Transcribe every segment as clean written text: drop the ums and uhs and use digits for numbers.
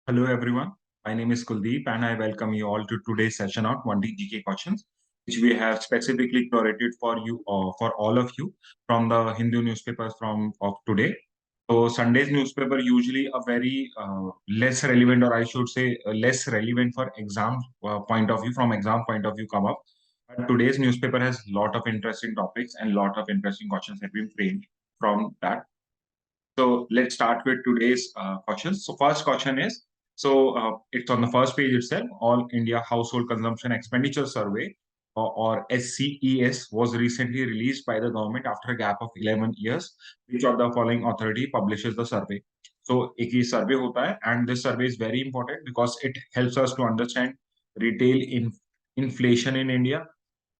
Hello everyone, my name is Kuldeep and I welcome you all to today's session on 20 GK questions, which we have specifically curated for you for all of you from the Hindu newspapers of today. So Sunday's newspaper usually a very less relevant, or I should say less relevant for exam point of view, from exam point of view come up. But today's newspaper has lot of interesting topics and lot of interesting questions have been framed from that. So let's start with today's questions. So first question is, it's on the first page itself. All India Household Consumption Expenditure Survey, or SCES, was recently released by the government after a gap of 11 years. Which of the following authority publishes the survey? So एक ये survey होता है, and this survey is very important because it helps us to understand retail inflation in India,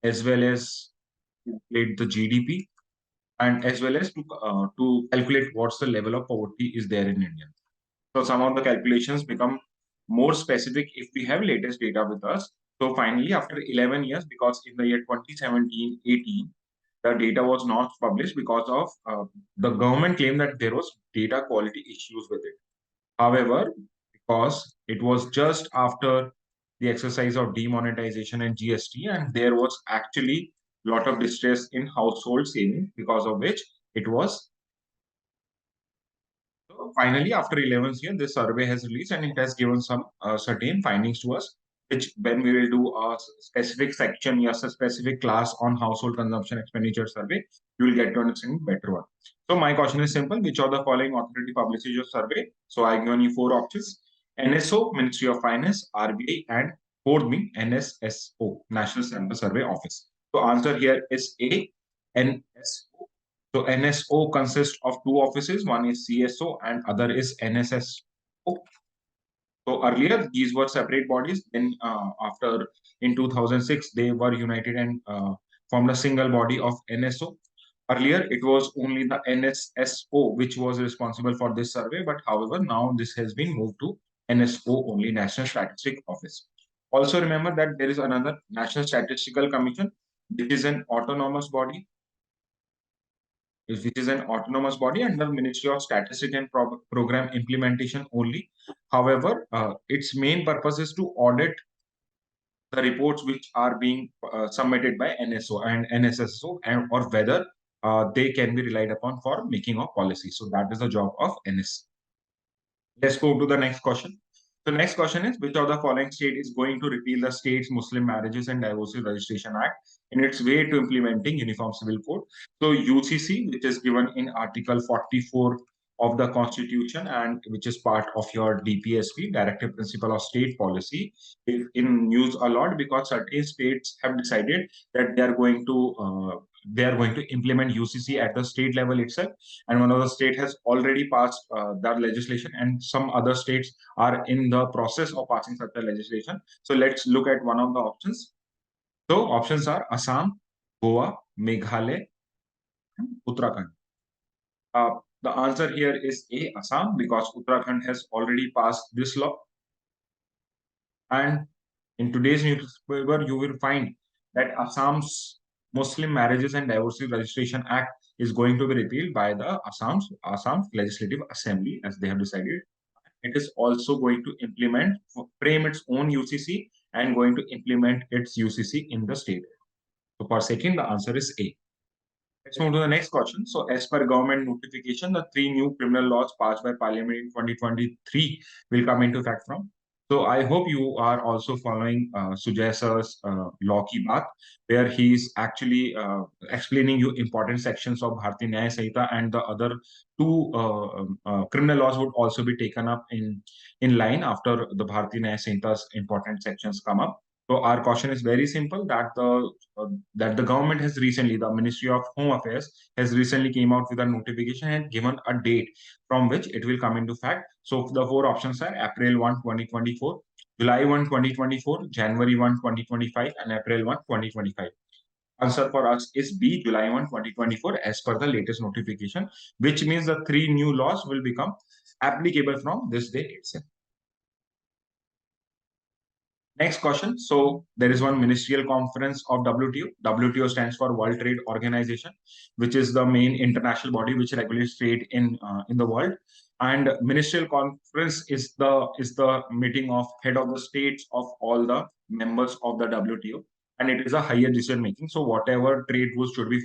as well as calculate the GDP, and as well as to calculate what's the level of poverty is there in India. So some of the calculations become more specific if we have latest data with us. So finally, after 11 years, because in the year 2017-18, the data was not published because of the government claimed that there was data quality issues with it. However, because it was just after the exercise of demonetization and GST, and there was actually a lot of distress in household savings, because of which it was. So finally, after 11th year, this survey has released and it has given some certain findings to us, which when we will do a specific section, yes, a specific class on household consumption expenditure survey, you will get to understand better one. So my question is simple: which of the following authority publishes your survey? So I've given you four options: NSO, Ministry of Finance, RBI, and fourth being NSSO, National Sample Survey Office. So answer here is A, NSO. So NSO consists of two offices. One is CSO and other is NSSO. So earlier these were separate bodies. Then after in 2006 they were united and formed a single body of NSO. Earlier it was only the NSSO which was responsible for this survey, but however now this has been moved to NSO only, National Statistic Office. Also remember that there is another National Statistical Commission, which is an autonomous body, which is an autonomous body under Ministry of Statistics and Program Implementation only. However, its main purpose is to audit the reports which are being submitted by NSO and NSSO, and or whether they can be relied upon for making of policy. So that is the job of NS. Let's move to the next question. The next question is, which of the following state is going to repeal the States Muslim Marriages and Divorces Registration Act in its way to implementing Uniform Civil Code? So UCC, which is given in Article 44 of the Constitution and which is part of your DPSP, Directive Principle of State Policy, is in news a lot because certain states have decided that they are going to implement UCC at the state level itself, and one of the state has already passed that legislation, and some other states are in the process of passing such a legislation. So let's look at one of the options. So options are Assam, Goa, Meghalaya, and Uttarakhand. The answer here is A, Assam, because Uttarakhand has already passed this law. And in today's newspaper, you will find that Assam's Muslim Marriages and Divorces Registration Act is going to be repealed by the Assam's Legislative Assembly, as they have decided. It is also going to frame its own UCC and going to implement its UCC in the state. So for second, the answer is A. Let's move to the next question. So as per government notification, the three new criminal laws passed by Parliament in 2023 will come into effect from. So I hope you are also following Sujay sir's Law Ki Baat, where he's actually explaining you important sections of Bharatiya Nyaya Sanhita, and the other two criminal laws would also be taken up in line after the Bharatiya Nyaya Sanhita's important sections come up. So our question is very simple, that the government has recently, the Ministry of Home Affairs has recently came out with a notification and given a date from which it will come into fact. So the four options are April 1, 2024, July 1, 2024, January 1, 2025, and April 1, 2025. Answer for us is B, July 1, 2024, as per the latest notification, which means the three new laws will become applicable from this day itself. Next question. So there is one ministerial conference of WTO. WTO stands for World Trade Organization, which is the main international body which regulates trade in the world. And ministerial conference is the meeting of head of the states of all the members of the WTO, and it is a higher decision making. So whatever trade rules should be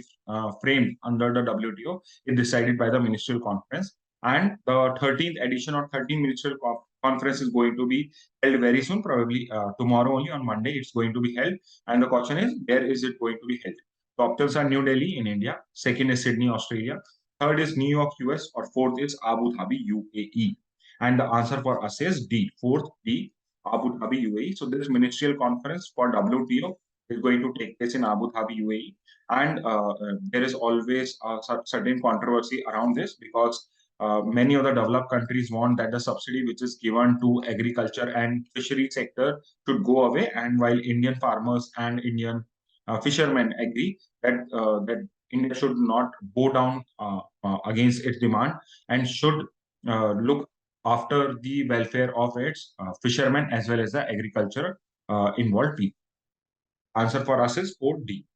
framed under the WTO is decided by the ministerial conference. And the 13th edition or 13th ministerial conference is going to be held very soon, probably tomorrow only on Monday. It's going to be held. And the question is, where is it going to be held? The options are New Delhi in India. Second is Sydney, Australia. Third is New York, US. Or fourth is Abu Dhabi, UAE. And the answer for us is D. Fourth, D. Abu Dhabi, UAE. So this ministerial conference for WTO is going to take place in Abu Dhabi, UAE. And there is always a certain controversy around this because many of the developed countries want that the subsidy which is given to agriculture and fishery sector should go away, and while Indian farmers and Indian fishermen agree that India should not go down against its demand and should look after the welfare of its fishermen as well as the agriculture involved people. Answer for us is 4D.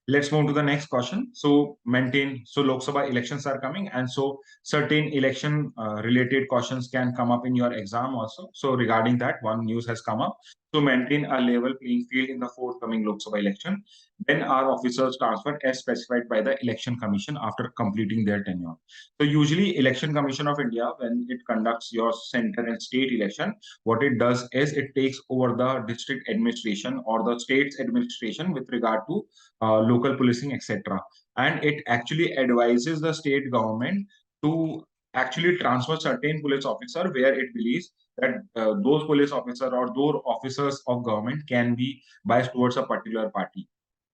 Let's move to the next question. So Lok Sabha elections are coming, and so certain election related questions can come up in your exam also. So regarding that, one news has come up. To maintain a level playing field in the forthcoming Lok Sabha election, when are officers transferred as specified by the Election Commission after completing their tenure? So usually Election Commission of India, when it conducts your center and state election, what it does is it takes over the district administration or the state's administration with regard to local policing, etc. And it actually advises the state government to actually transfer certain police officer where it believes that those police officer or those officers of government can be biased towards a particular party.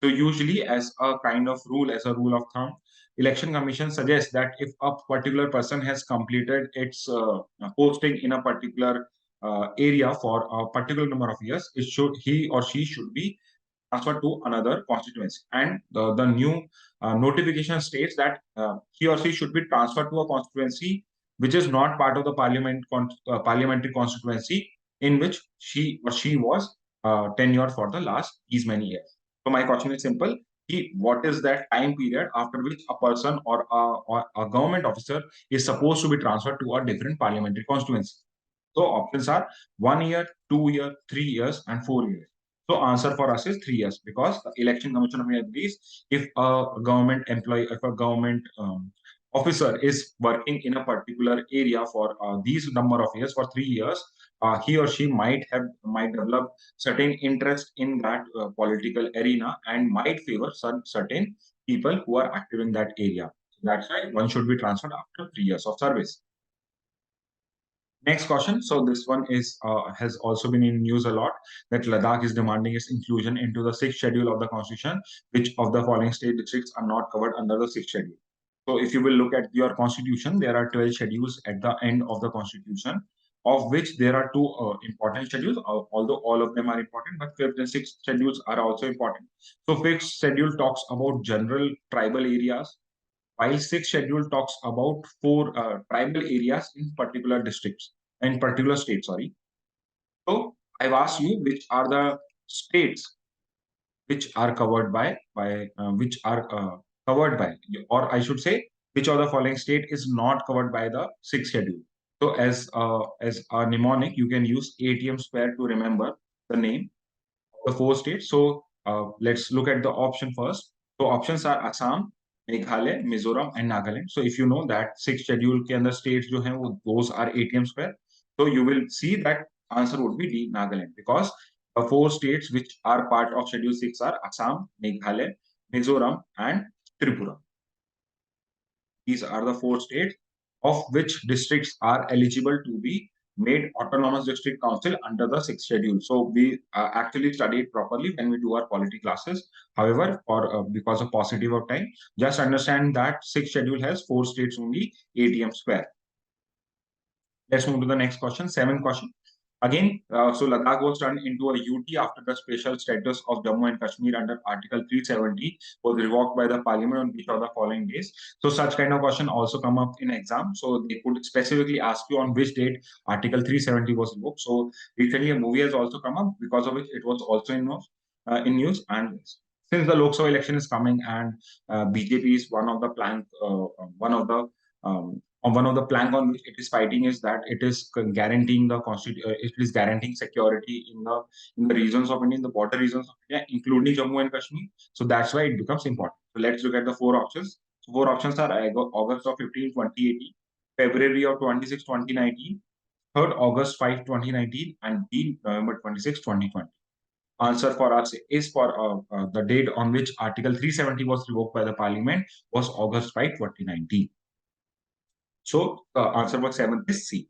So usually, as a kind of rule, as a rule of thumb, election commission suggests that if a particular person has completed its posting in a particular area for a particular number of years, it should he or she should be transferred to another constituency. And the new notification states that he or she should be transferred to a constituency which is not part of the parliamentary constituency in which she or she was tenured for the last these many years. So my question is simple. What is that time period after which a person or a government officer is supposed to be transferred to a different parliamentary constituency? So options are 1 year, 2 year, 3 years, and 4 years. So answer for us is 3 years because the Election Commission of India agrees if a government employee, if a government officer is working in a particular area for these number of years for 3 years, he or she might develop certain interest in that political arena and might favor certain people who are active in that area. That's why one should be transferred after 3 years of service. Next question. So this one is has also been in news a lot that Ladakh is demanding its inclusion into the sixth schedule of the constitution. Which of the following state districts are not covered under the sixth schedule? So if you will look at your constitution, there are 12 schedules at the end of the constitution, of which there are two important schedules, although all of them are important, but fifth and sixth schedules are also important. So fifth schedule talks about general tribal areas, while sixth schedule talks about four tribal areas in particular districts, in particular states, sorry. So I've asked you which are the states which are covered by, or I should say, which of the following state is not covered by the sixth schedule. So as a mnemonic, you can use ATM square to remember the name of the four states. So let's look at the option first. So options are Assam, Meghalaya, Mizoram, and Nagaland. So if you know that sixth schedule के अंदर states जो हैं वो those are ATM square, so you will see that answer would be D, Nagaland, because the four states which are part of Schedule 6 are Assam, Meghalaya, Mizoram, and Tripura. These are the four states of which districts are eligible to be made autonomous district council under the sixth schedule. So we actually study it properly when we do our polity classes. However, because of paucity of time, just understand that sixth schedule has four states only, ATM square. Let's move to the next question, seventh question. Again, so Ladakh was turned into a UT after the special status of Jammu and Kashmir under Article 370 was revoked by the Parliament on which of the following days. So such kind of question also come up in exam. So they could specifically ask you on which date Article 370 was revoked. So recently a movie has also come up because of which it was also in news. And since the Lok Sabha election is coming and BJP is one of the plank on which it is fighting is that it is guaranteeing it is guaranteeing security in the regions of India, in the border regions of India, including Jammu and Kashmir. So that's why it becomes important. So let's look at the four options. So four options are August of 15, 2018, February of 26, 2019, 3rd August 5, 2019, and D November 26, 2020. Answer for us is for the date on which Article 370 was revoked by the Parliament was August 5, 2019. So the answer for 7th is C.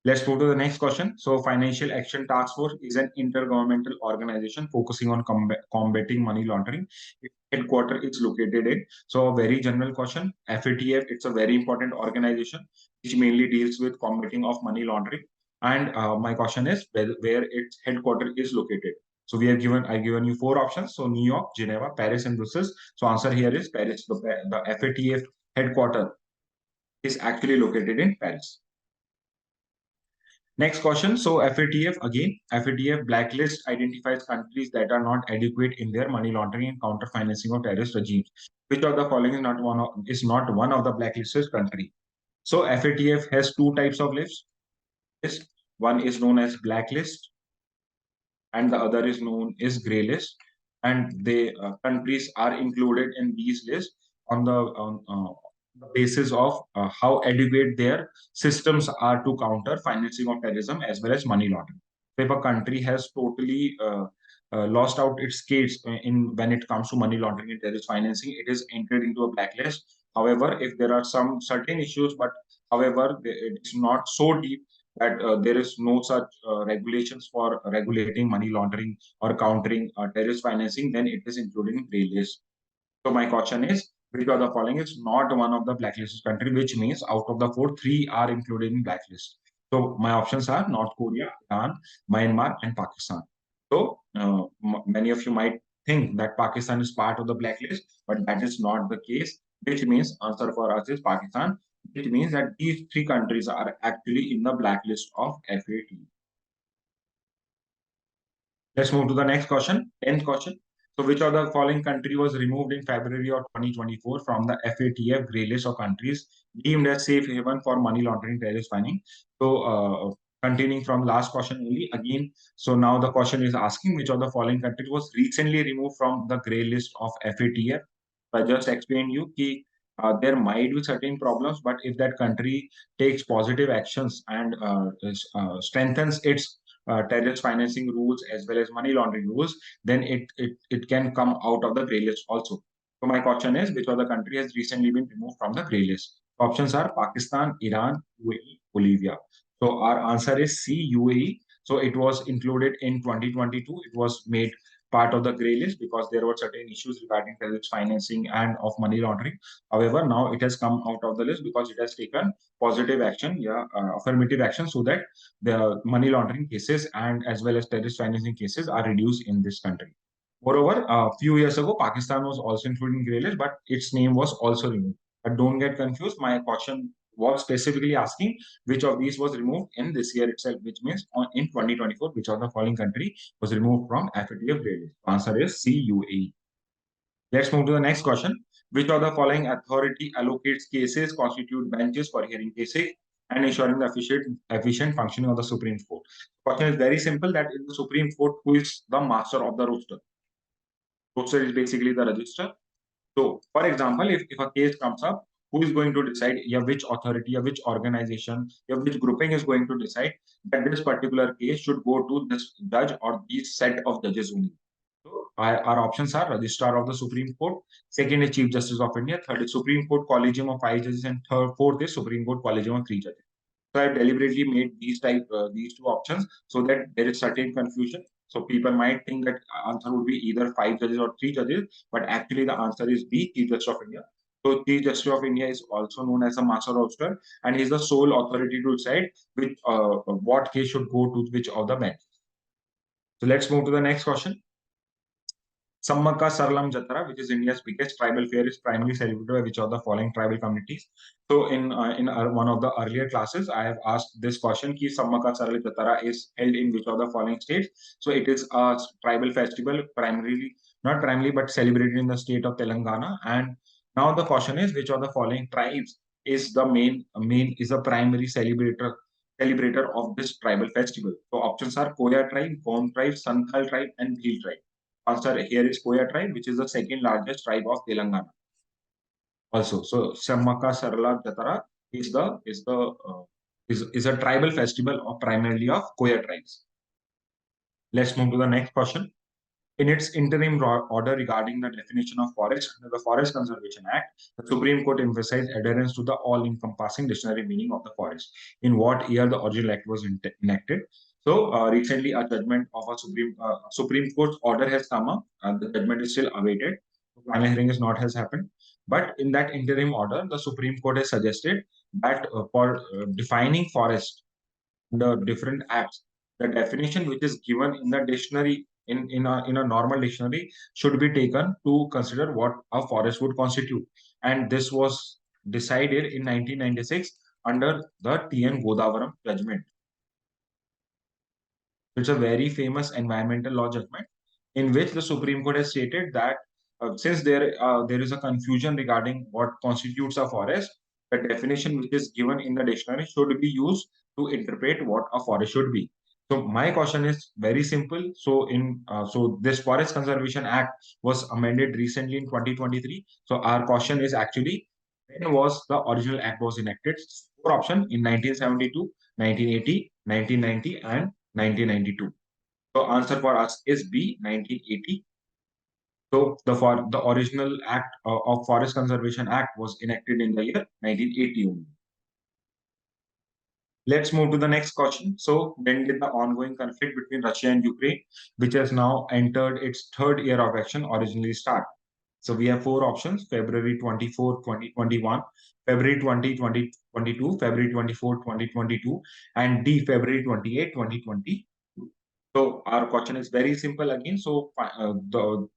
Let's move to the next question. So, Financial Action Task Force is an intergovernmental organization focusing on combating money laundering. Its headquarters is located in. So, a very general question. FATF, it's a very important organization which mainly deals with combating of money laundering. And my question is where its headquarters is located. So, I've given you four options. So, New York, Geneva, Paris, and Brussels. So, answer here is Paris. The FATF headquarters is actually located in Paris. Next question. So FATF again, FATF blacklist identifies countries that are not adequate in their money laundering and counter financing of terrorist regimes. Which of the following is not one of the blacklisted country? So FATF has two types of lists. One is known as blacklist, and the other is known as grey list. And the countries are included in these lists on the basis of how adequate their systems are to counter financing of terrorism as well as money laundering. So if a country has totally lost out its case in when it comes to money laundering and terrorist financing, it is entered into a blacklist. However, if there are some certain issues, but however, it's not so deep that there is no such regulations for regulating money laundering or countering terrorist financing, then it is included in grey list. So my question is, which of the following is not one of the blacklisted country, which means out of the four, three are included in blacklist. So my options are North Korea, Iran, Myanmar, and Pakistan. So many of you might think that Pakistan is part of the blacklist, but that is not the case, which means answer for us is Pakistan, which means that these three countries are actually in the blacklist of FAT. Let's move to the next question, 10th question. So, which of the following country was removed in February of 2024 from the FATF grey list of countries deemed as safe haven for money laundering, terrorist financing? So, continuing from last question only again. So now the question is asking which of the following countries was recently removed from the grey list of FATF. I just explained you that there might be certain problems, but if that country takes positive actions and strengthens its terrorist financing rules as well as money laundering rules, then it can come out of the grey list also. So my question is, which of the country has recently been removed from the grey list? Options are Pakistan, Iran, UAE, Bolivia. So our answer is C, UAE. So it was included in 2022. It was made part of the grey list because there were certain issues regarding terrorist financing and of money laundering. However, now it has come out of the list because it has taken positive action, affirmative action, so that the money laundering cases and as well as terrorist financing cases are reduced in this country. Moreover, a few years ago, Pakistan was also included in grey list, but its name was also removed. But don't get confused. My question was specifically asking which of these was removed in this year itself, which means in 2024, which of the following country was removed from FATF grey list. Answer is C, UAE. Let's move to the next question. Which of the following authority allocates cases, constitute benches for hearing cases, and ensuring the efficient functioning of the Supreme Court? The question is very simple, that in the Supreme Court, who is the master of the roster? Roster is basically the register. So, for example, if a case comes up, who is going to decide, which authority, which organization, which grouping is going to decide that this particular case should go to this judge or this set of judges only? So our options are Registrar of the Supreme Court, second is Chief Justice of India, third is Supreme Court Collegium of 5 judges, and fourth is Supreme Court Collegium of 3 judges. So I deliberately made these two options so that there is certain confusion. So people might think that answer would be either 5 judges or 3 judges, but actually the answer is B, Chief Justice of India. So Chief Justice of India is also known as a master roaster, and he is the sole authority to decide which what case should go to which of the bench. So let's move to the next question. Sammaka Saralam Jatra, which is India's biggest tribal fair, is primarily celebrated by which of the following tribal communities? So, in one of the earlier classes, I have asked this question: Ki Sammaka Saralam Jatra is held in which of the following states? So, it is a tribal festival, primarily not primarily but celebrated in the state of Telangana. And now the question is: which of the following tribes is the main is the primary celebrator of this tribal festival? So, options are Koya tribe, Gond tribe, Santhal tribe, and Bhil tribe. Answer here is Koya tribe, which is the second largest tribe of Telangana. Also, so Sammaka Sarala Jatara is a tribal festival of primarily of Koya tribes. Let's move to the next question. In its interim order regarding the definition of forest under the Forest Conservation Act, the Supreme Court emphasized adherence to the all-encompassing dictionary meaning of the forest. In what year the original act was enacted? So recently, a judgment of a Supreme Court order has come up, and the judgment is still awaited. Final hearing is not has happened, but in that interim order, the Supreme Court has suggested that for defining forest the different acts, the definition which is given in the dictionary in a normal dictionary should be taken to consider what a forest would constitute. And this was decided in 1996 under the T.N. Godavaram judgment. It's a very famous environmental law judgment in which the Supreme Court has stated that since there is a confusion regarding what constitutes a forest, the definition which is given in the dictionary should be used to interpret what a forest should be. So my question is very simple. So this Forest Conservation Act was amended recently in 2023. So our question is actually when was the original act was enacted? Four option in 1972, 1980, 1990, and 1992. So answer for us is B, 1980. So the original act of Forest Conservation Act was enacted in the year 1980 only. Let's move to the next question. So when did the ongoing conflict between Russia and Ukraine, which has now entered its third year of action, originally start? So we have four options: February 24, 2021, February 20, 2022, February 24, 2022, and D, February 28, 2020. So our question is very simple again. So the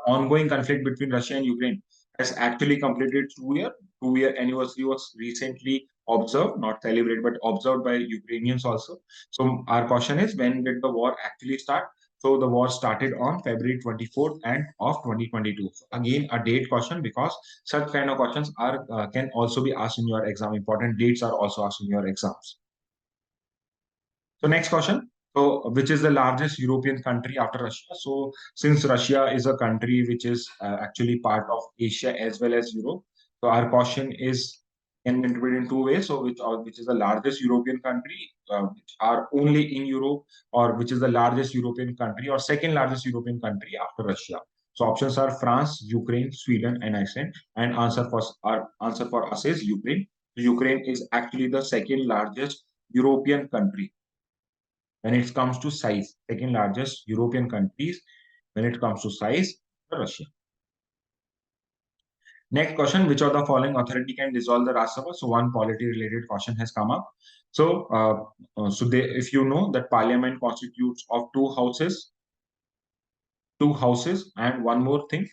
ongoing conflict between Russia and Ukraine has actually completed 2 year. 2 year anniversary was recently observed, not celebrated, but observed by Ukrainians also. So our question is, when did the war actually start? So the war started on February 24th and of 2022. So again, a date question, because such kind of questions are can also be asked in your exam. Important dates are also asked in your exams. So next question. So which is the largest European country after Russia? So since Russia is a country which is actually part of Asia as well as Europe, so our question is can be interpreted in two ways. So which is the largest European country, which are only in Europe, or which is the largest European country or second largest European country after Russia? So options are France, Ukraine, Sweden, and Iceland. And our answer for us is Ukraine. So Ukraine is actually the second largest European country when it comes to size. Second largest European countries when it comes to size, Russia. Next question: which of the following authority can dissolve the Rajya Sabha? So one polity-related question has come up. So, if you know that Parliament constitutes of two houses, and one more thing: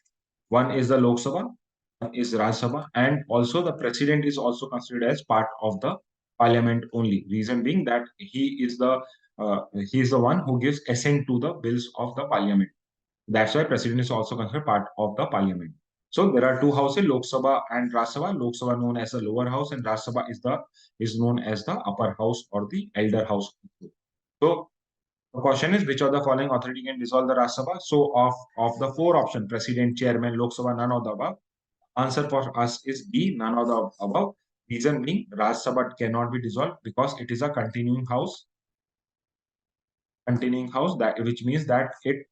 one is the Lok Sabha, one is Rajya Sabha, and also the President is also considered as part of the Parliament only. Reason being that he is the one who gives assent to the bills of the Parliament. That's why President is also considered part of the Parliament. So there are two houses, Lok Sabha and Rajya Sabha. Lok Sabha known as the lower house, and Rajya Sabha is known as the upper house or the elder house. So the question is, which of the following authority can dissolve the Rajya Sabha? So of the four options, President, Chairman, Lok Sabha, none of the above. Answer for us is B, none of the above. Reason being, Rajya Sabha cannot be dissolved because it is a continuing house, that which means that it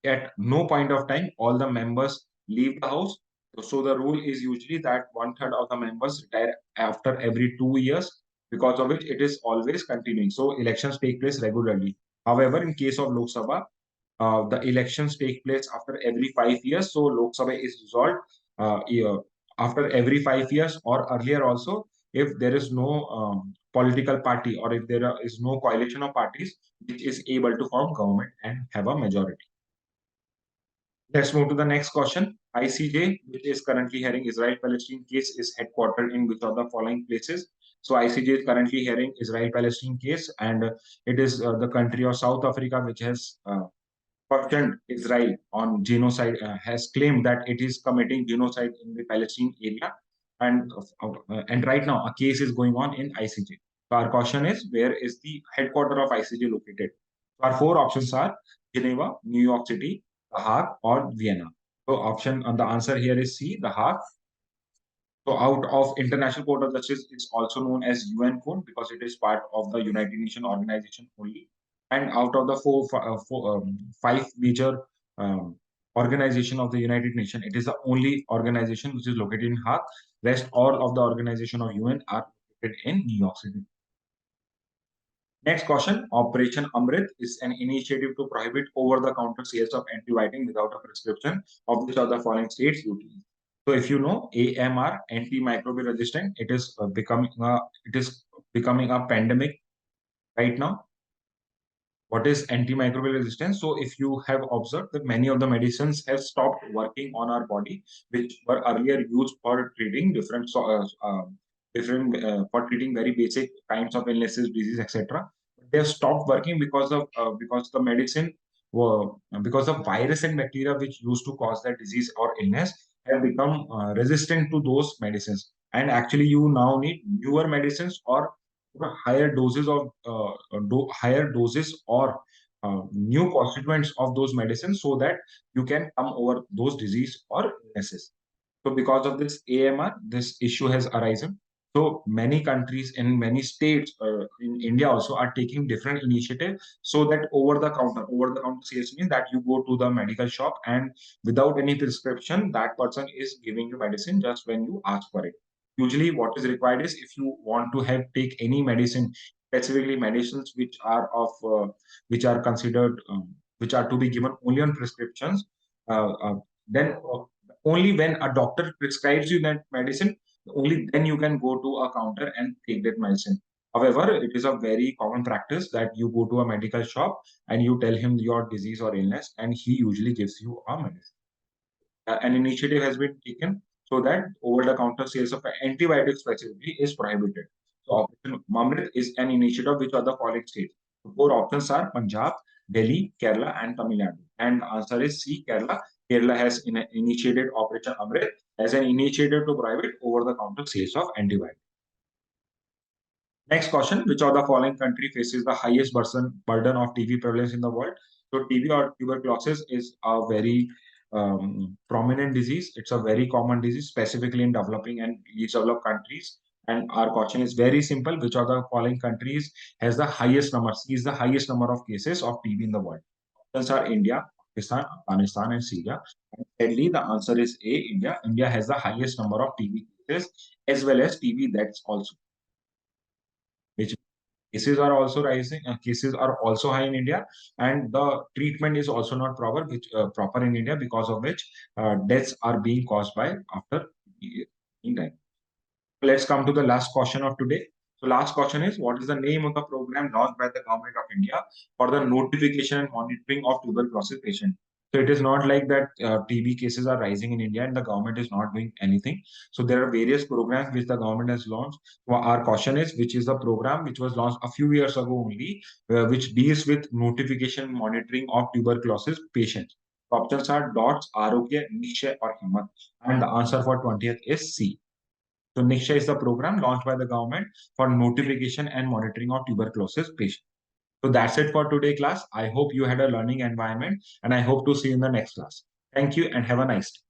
at no point of time all the members leave the house. So the rule is usually that one third of the members retire after every 2 years, because of which it is always continuing. So elections take place regularly. However, in case of Lok Sabha, the elections take place after every 5 years. So Lok Sabha is dissolved after every 5 years or earlier also, if there is no political party or if is no coalition of parties which is able to form government and have a majority. Let's move to the next question. ICJ, which is currently hearing Israel-Palestine case, is headquartered in which of the following places? So ICJ is currently hearing Israel-Palestine case, and it is the country of South Africa which has questioned Israel on genocide, has claimed that it is committing genocide in the Palestine area, and right now a case is going on in ICJ. So our question is, where is the headquarter of ICJ located? Our four options are Geneva, New York City, The Hague, or Vienna. So the answer here is C, The Hague. So out of International Court of Justice, it's also known as UN Court because it is part of the United Nations organization only. And out of the five major um, organization of the United Nations, it is the only organization which is located in Hague. Rest all of the organization of UN are located in New York City. Next question, Operation Amrit is an initiative to prohibit over-the-counter sales of antibiotic without a prescription of which of the following states UTI. So if you know AMR, antimicrobial resistant, it is becoming a pandemic right now. What is antimicrobial resistance? So if you have observed that many of the medicines have stopped working on our body, which were earlier used for treating for treating very basic kinds of illnesses, disease, etc. They have stopped working because the medicine were because of virus and bacteria which used to cause that disease or illness have become resistant to those medicines. And actually, you now need newer medicines or higher doses or new constituents of those medicines so that you can come over those disease or illnesses. So because of this AMR, this issue has arisen. So many countries in many states in India also are taking different initiatives so that over the counter sales means that you go to the medical shop and without any prescription, that person is giving you medicine just when you ask for it. Usually what is required is if you want to take any medicine, specifically medicines which are considered which are to be given only on prescriptions, then only when a doctor prescribes you that medicine, only then you can go to a counter and take that medicine. However, it is a very common practice that you go to a medical shop and you tell him your disease or illness, and he usually gives you a medicine. An initiative has been taken so that over-the-counter sales of antibiotics specifically is prohibited. So Operation Mamrit is an initiative which are the following states. The four options are Punjab, Delhi, Kerala, and Tamil Nadu. And the answer is C, Kerala. Kerala has initiated Operation Amrit as an initiative to prohibit over-the-counter sales of antibiotics. Next question, which of the following country faces the highest burden of TB prevalence in the world? So TB or tuberculosis is a very prominent disease. It's a very common disease, specifically in developing and least developed countries. And our question is very simple. Which of the following countries has the highest number, sees the highest number of cases of TB in the world? Options are India, Pakistan, Afghanistan, and Syria. And sadly, the answer is A, India. India has the highest number of TB cases as well as TB deaths also, which cases are also rising. Cases are also high in India, and the treatment is also not proper in India, because of which deaths are being caused by after time. Let's come to the last question of today. So last question is, what is the name of the program launched by the government of India for the notification and monitoring of tuberculosis patients? So it is not like that TB cases are rising in India and the government is not doing anything. So there are various programs which the government has launched. So our question is, which is the program which was launched a few years ago only, which deals with notification and monitoring of tuberculosis patients? Options are DOTS, Arogya, Nikshay, or Himmat. And the answer for 20th is C. So Nikshay is the program launched by the government for notification and monitoring of tuberculosis patients. So that's it for today class. I hope you had a learning environment and I hope to see you in the next class. Thank you and have a nice day.